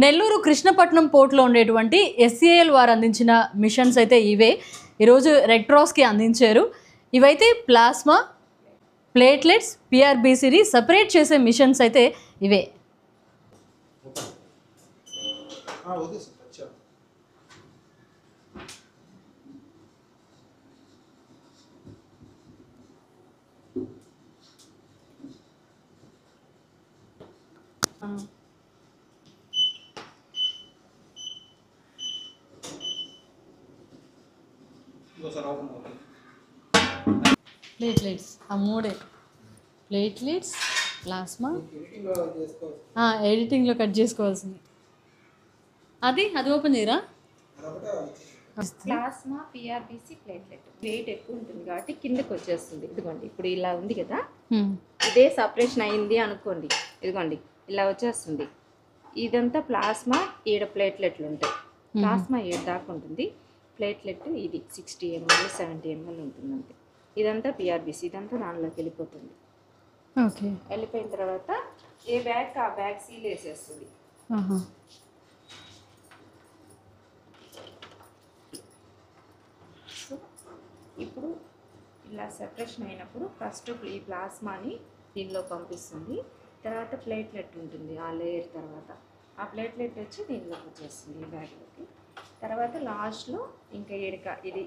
నెల్లూరు కృష్ణపట్నం పోర్టులో ఉండేటువంటి SCAL వారు అందించిన మిషన్స్ అయితే ఇవే ఈరోజు రెడ్ క్రాస్కి అందించారు. ఇవైతే ప్లాస్మా, ప్లేట్లెట్స్, PRBCని సపరేట్ చేసే మిషన్స్ అయితే ఇవే. ప్లేట్లెట్స్ ఆ మూడే, ప్లేట్లెట్స్, ప్లాస్మా, ఎడిటింగ్లో కట్ చేసుకోవాల్సింది. అది ఓపెన్ చేయరా? ప్లాస్మా, PRBC, ప్లేట్లెట్ వెయిట్ ఎక్కువ ఉంటుంది కాబట్టి కిందకి వచ్చేస్తుంది. ఇదిగోండి ఇప్పుడు ఇలా ఉంది కదా, ఇదే సపరేషన్ అయింది అనుకోండి, ఇదిగోండి ఇలా వచ్చేస్తుంది. ఇదంతా ప్లాస్మా, ఈడ ప్లేట్లెట్లు ఉంటాయి. ప్లాస్మా 7 దాకా ఉంటుంది, ప్లేట్లెట్ ఇది 60 ml 70 ml ఉంటుంది అంతే. ఇదంతా PRBC, ఇదంతా దానిలోకి వెళ్ళిపోతుంది. ఓకే, వెళ్ళిపోయిన తర్వాత ఏ బ్యాగ్ ఆ బ్యాగ్ సీల్ వేసేస్తుంది. సో ఇప్పుడు ఇలా సెపరేషన్ అయినప్పుడు ఫస్ట్ ఈ ప్లాస్మాని దీనిలో పంపిస్తుంది, తర్వాత ప్లేట్లెట్ ఉంటుంది ఆ లేయర్, తర్వాత ఆ ప్లేట్లెట్ వచ్చి దీనిలోకి వచ్చేస్తుంది ఈ బ్యాగ్లోకి. తర్వాత లాస్ట్లో ఇంకా ఇది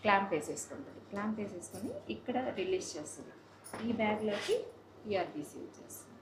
క్లాంప్ వేసేసుకుంటుంది. క్లాంప్ వేసేసుకొని ఇక్కడ రిలీజ్ చేస్తుంది, ఈ బ్యాగ్లోకి PRBC వచ్చేస్తుంది.